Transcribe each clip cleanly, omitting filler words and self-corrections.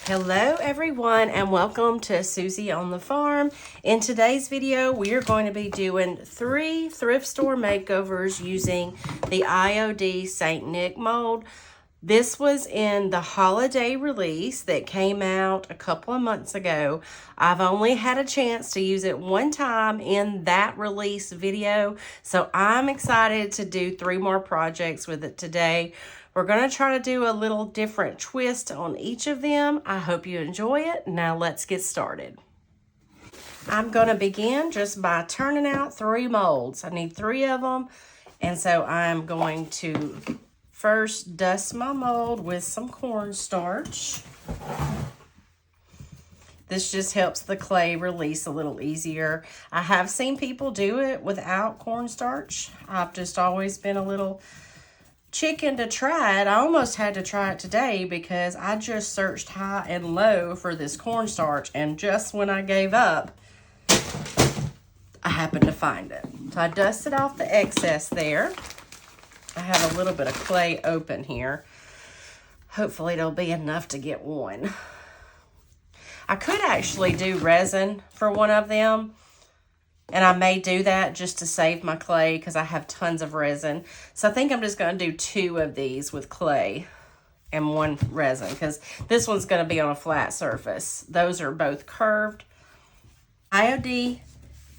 Hello everyone and welcome to Susie on the Farm. In today's video we are going to be doing 3 thrift store makeovers using the IOD St. Nick mold. This was in the holiday release that came out a couple of months ago. I've only had a chance to use it one time in that release video, so I'm excited to do 3 more projects with it today. We're going to try to do a little different twist on each of them. I hope you enjoy it. Now let's get started. I'm going to begin just by turning out 3 molds. I need 3 of them, and so I'm going to first dust my mold with some cornstarch. This just helps the clay release a little easier. I have seen people do it without cornstarch. I've just always been a little chicken to try it. I almost had to try it today because I just searched high and low for this cornstarch, and just when I gave up, I happened to find it. So I dusted off the excess there. I have a little bit of clay open here. Hopefully it'll be enough to get one. I could actually do resin for one of them, and I may do that just to save my clay because I have tons of resin. So I think I'm just going to do 2 of these with clay and 1 resin because this one's going to be on a flat surface. Those are both curved. IOD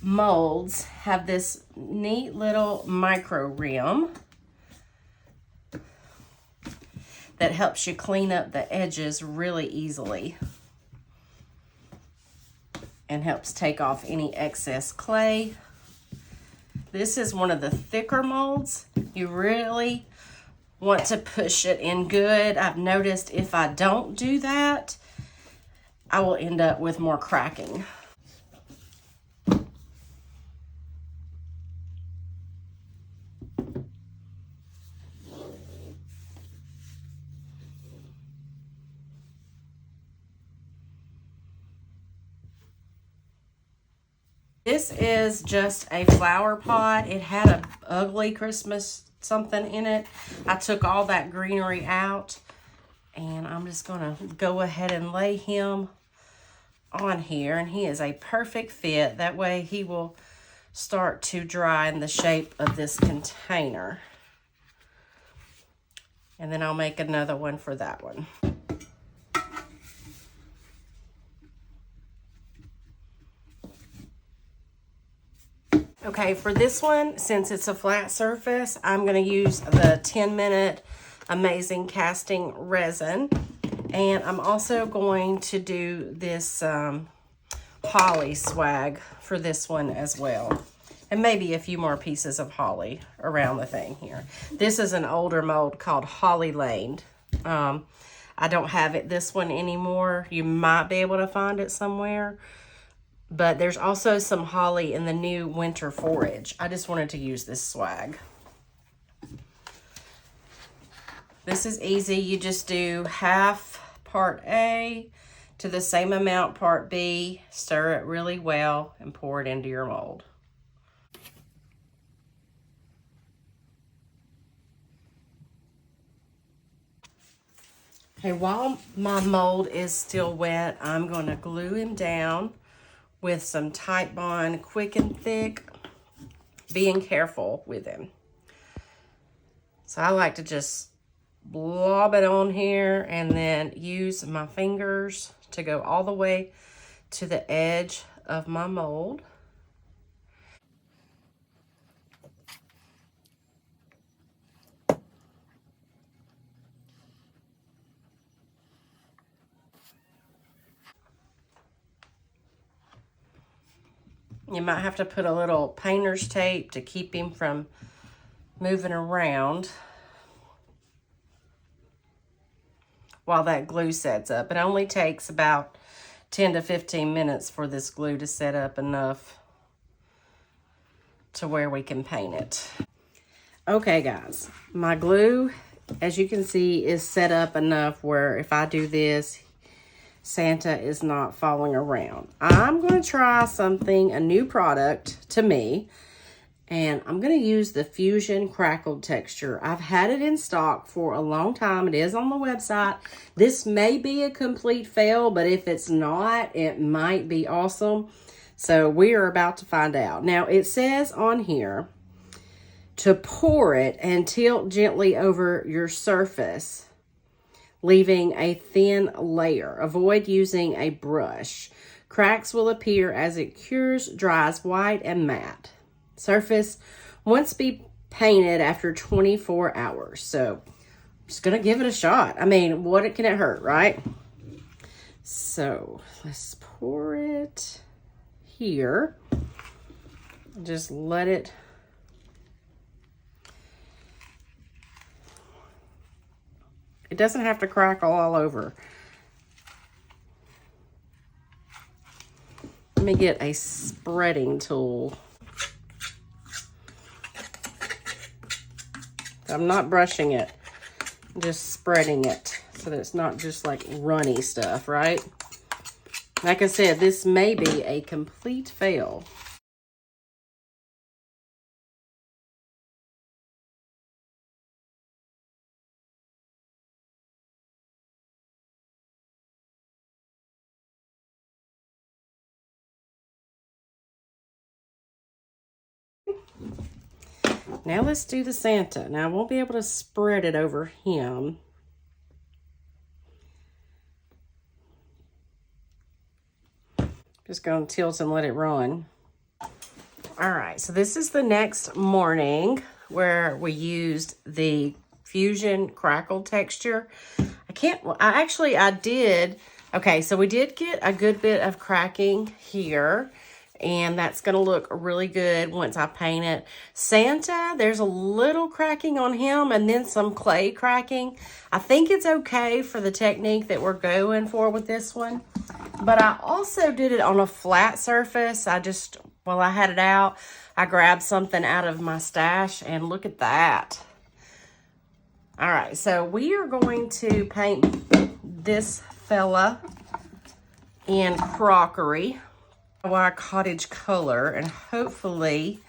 molds have this neat little micro rim that helps you clean up the edges really easily and helps take off any excess clay. This is one of the thicker molds. You really want to push it in good. I've noticed if I don't do that, I will end up with more cracking. This is just a flower pot. It had an ugly Christmas something in it. I took all that greenery out, and I'm just going to go ahead and lay him on here, and he is a perfect fit. That way he will start to dry in the shape of this container. And then I'll make another one for that one. Okay, for this one, since it's a flat surface, I'm going to use the 10-minute Amazing Casting Resin. And I'm also going to do this holly swag for this one as well. And maybe a few more pieces of holly around the thing here. This is an older mold called Holly Laned. I don't have this one anymore. You might be able to find it somewhere. But there's also some holly in the new winter forage. I just wanted to use this swag. This is easy. You just do half part A to the same amount part B. Stir it really well and pour it into your mold. Okay, while my mold is still wet, I'm going to glue him down with some Tite Bond Quick and Thick, being careful with him. So I like to just blob it on here and then use my fingers to go all the way to the edge of my mold. You might have to put a little painter's tape to keep him from moving around while that glue sets up. It only takes about 10 to 15 minutes for this glue to set up enough to where we can paint it. Okay, guys, my glue, as you can see, is set up enough where if I do this, Santa is not falling around. I'm going to try something, a new product to me, And I'm going to use the Fusion Crackle texture. I've had it in stock for a long time. It is on the website. This may be a complete fail, but if it's not, it might be awesome. So we are about to find out. Now, it says on here to pour it and tilt gently over your surface, leaving a thin layer. Avoid using a brush. Cracks will appear as it cures, dries white and matte. Surface once be painted after 24 hours. So I'm just going to give it a shot. I mean, what can it hurt, right? So let's pour it here. Just let it. It doesn't have to crackle all over. Let me get a spreading tool. I'm not brushing it, I'm just spreading it so that it's not just like runny stuff, right? Like I said, this may be a complete fail. Now let's do the Santa. Now I won't be able to spread it over him. Just going to tilt and let it run. All right, so this is the next morning where we used the Fusion Crackle texture. I did. Okay, so we did get a good bit of cracking here. And that's going to look really good once I paint it. Santa, there's a little cracking on him and then some clay cracking. I think it's okay for the technique that we're going for with this one. But I also did it on a flat surface. While I had it out, I grabbed something out of my stash and look at that. All right, so we are going to paint this fella in crockery. Cottage color, and hopefully,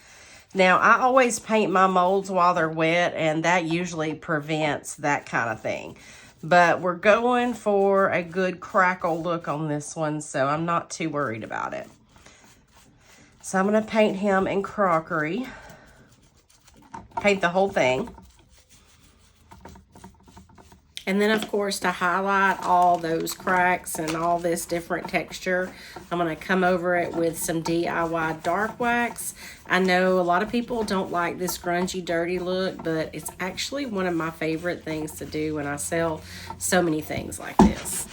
now I always paint my molds while they're wet, and that usually prevents that kind of thing, but we're going for a good crackle look on this one, so I'm not too worried about it. So I'm going to paint him in crockery, paint the whole thing. And then, of course, to highlight all those cracks and all this different texture, I'm going to come over it with some DIY dark wax. I know a lot of people don't like this grungy, dirty look, but it's actually one of my favorite things to do when I sell so many things like this.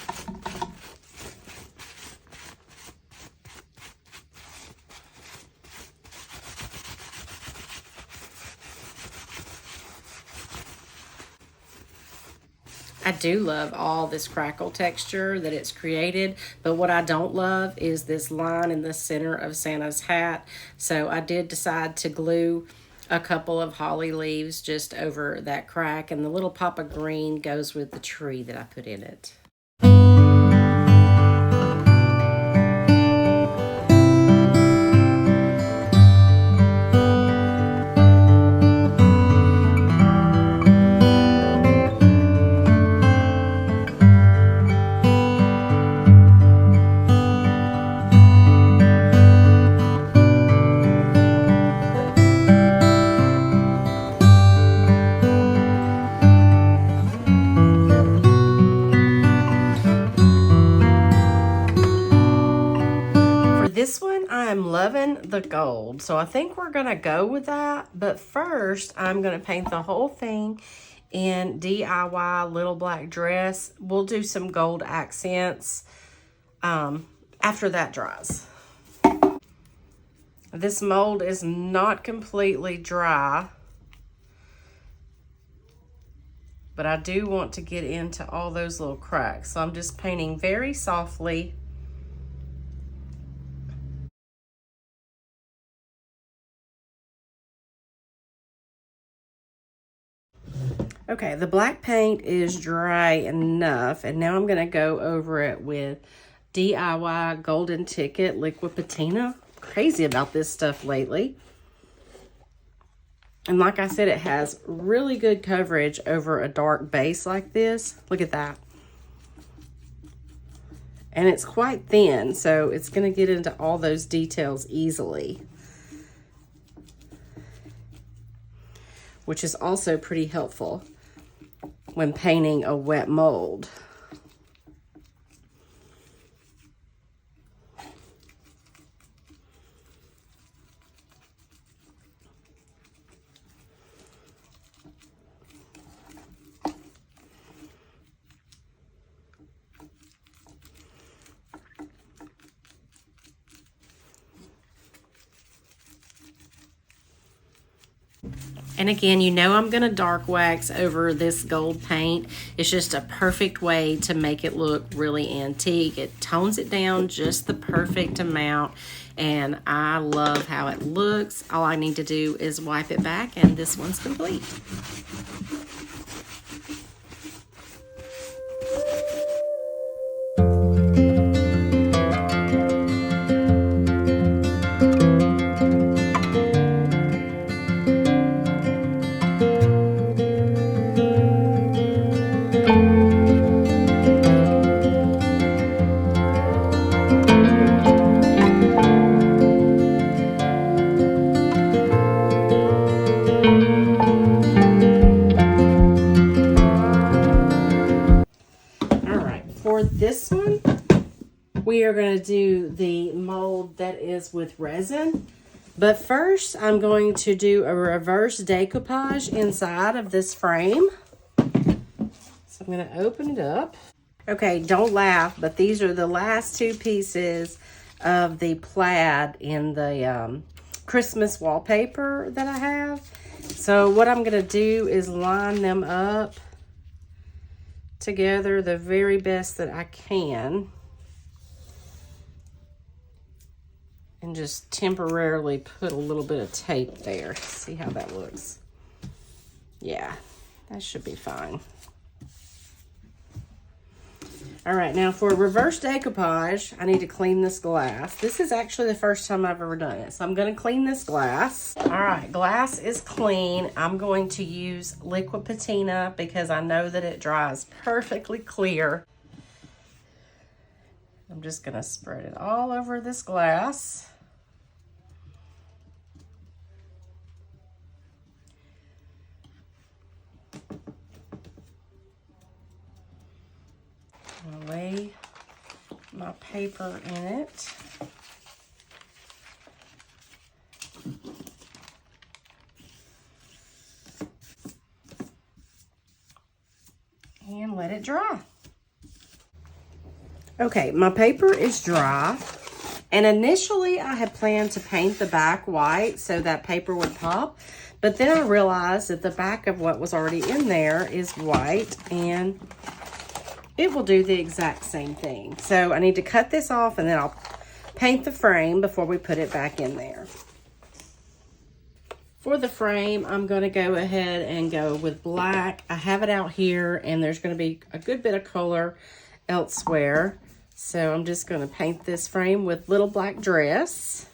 I do love all this crackle texture that it's created, but what I don't love is this line in the center of Santa's hat. So I did decide to glue a couple of holly leaves just over that crack, and the little pop of green goes with the tree that I put in it. This one, I'm loving the gold, so I think we're going to go with that. But first, I'm going to paint the whole thing in DIY Little Black Dress. We'll do some gold accents after that dries. This mold is not completely dry, but I do want to get into all those little cracks. So I'm just painting very softly. Okay, the black paint is dry enough, and now I'm going to go over it with DIY Golden Ticket Liquid Patina. Crazy about this stuff lately. And like I said, it has really good coverage over a dark base like this. Look at that. And it's quite thin, so it's going to get into all those details easily, which is also pretty helpful when painting a wet mold. And again, you know I'm going to dark wax over this gold paint. It's just a perfect way to make it look really antique. It tones it down just the perfect amount, and I love how it looks. All I need to do is wipe it back, and this one's complete. For this one, we are going to do the mold that is with resin. But first, I'm going to do a reverse decoupage inside of this frame. So I'm going to open it up. Okay, don't laugh, but these are the last two pieces of the plaid in the Christmas wallpaper that I have. So what I'm going to do is line them up together the very best that I can, and just temporarily put a little bit of tape there. See how that looks? Yeah, that should be fine. All right, now for reverse decoupage, I need to clean this glass. This is actually the first time I've ever done it, so I'm going to clean this glass. All right, glass is clean. I'm going to use liquid patina because I know that it dries perfectly clear. I'm just going to spread it all over this glass. I'm gonna lay my paper in it. And let it dry. Okay, my paper is dry. And initially I had planned to paint the back white so that paper would pop. But then I realized that the back of what was already in there is white, and it will do the exact same thing. So I need to cut this off, and then I'll paint the frame before we put it back in there. For the frame, I'm going to go ahead and go with black. I have it out here, and there's going to be a good bit of color elsewhere. So I'm just going to paint this frame with Little Black Dress.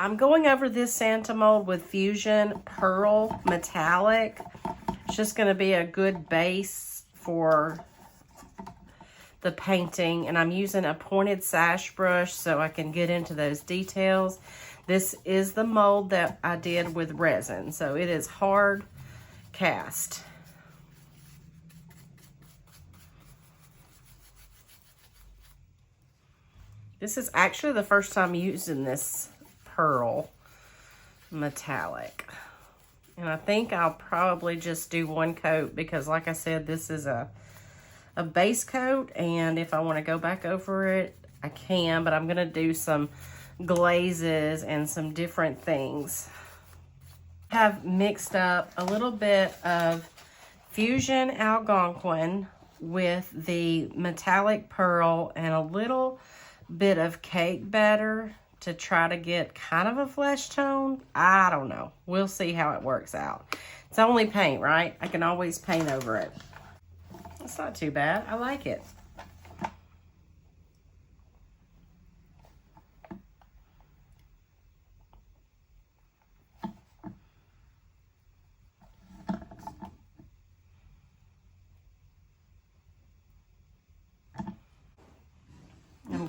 I'm going over this Santa mold with Fusion Pearl Metallic. It's just going to be a good base for the painting, and I'm using a pointed sash brush so I can get into those details. This is the mold that I did with resin, so it is hard cast. This is actually the first time using this pearl metallic. And I think I'll probably just do one coat because, like I said, this is a base coat. And if I want to go back over it, I can. But I'm going to do some glazes and some different things. I have mixed up a little bit of Fusion Algonquin with the metallic pearl and a little bit of cake batter to try to get kind of a flesh tone. I don't know. We'll see how it works out. It's only paint, right? I can always paint over it. It's not too bad. I like it.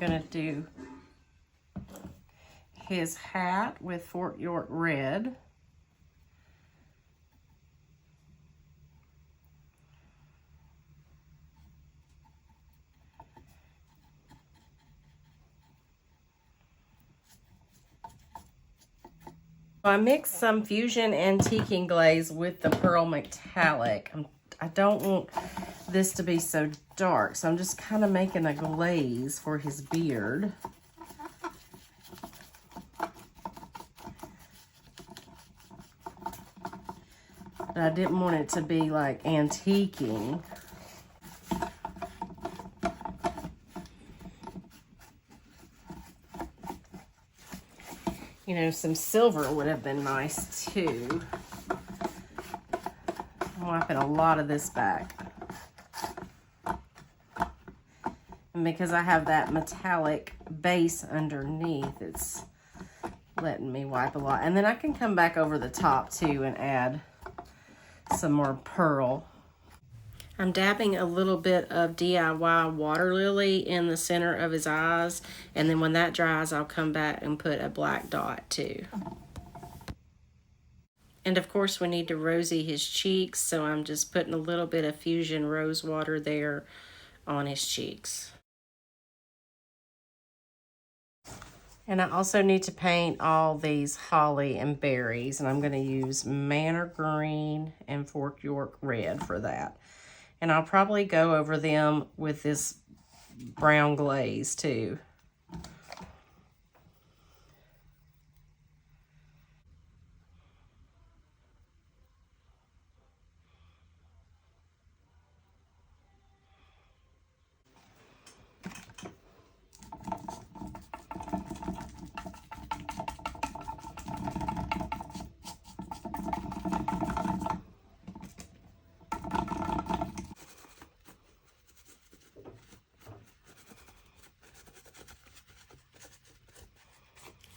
going to do his hat with Fort York red. I mixed some Fusion Antiquing Glaze with the Pearl Metallic. I don't want this to be so dark, so I'm just kind of making a glaze for his beard. But I didn't want it to be like antiquing. You know, some silver would have been nice too. I'm wiping a lot of this back. And because I have that metallic base underneath, it's letting me wipe a lot. And then I can come back over the top too and add some more pearl. I'm dabbing a little bit of DIY water lily in the center of his eyes, and then when that dries, I'll come back and put a black dot too. And of course, we need to rosy his cheeks, so I'm just putting a little bit of Fusion Rose Water there on his cheeks. And I also need to paint all these holly and berries, and I'm going to use Manor Green and Fort York Red for that. And I'll probably go over them with this brown glaze too.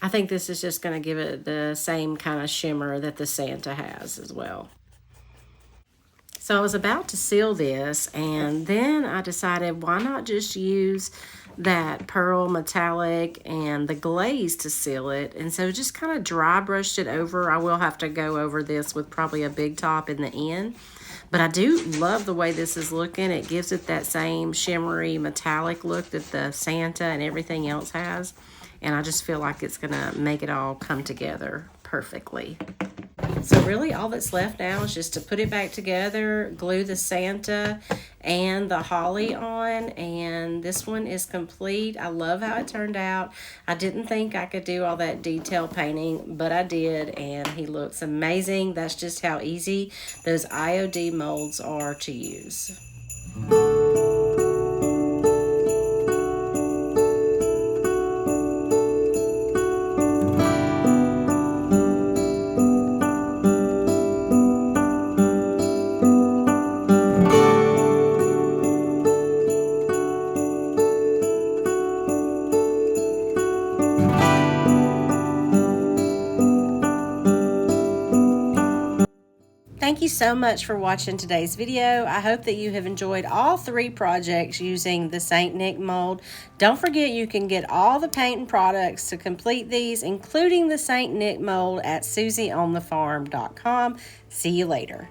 I think this is just going to give it the same kind of shimmer that the Santa has as well. So I was about to seal this, and then I decided why not just use that pearl metallic and the glaze to seal it. And so just kind of dry brushed it over. I will have to go over this with probably a big top in the end. But I do love the way this is looking. It gives it that same shimmery metallic look that the Santa and everything else has. And I just feel like it's gonna make it all come together perfectly. So really all that's left now is just to put it back together, glue the Santa and the holly on, and this one is complete. I love how it turned out. I didn't think I could do all that detail painting, but I did, and he looks amazing. That's just how easy those IOD molds are to use. Thank you so much for watching today's video. I hope that you have enjoyed all 3 projects using the St. Nick mold. Don't forget you can get all the paint and products to complete these, including the St. Nick mold, at susieonthefarm.com. See you later.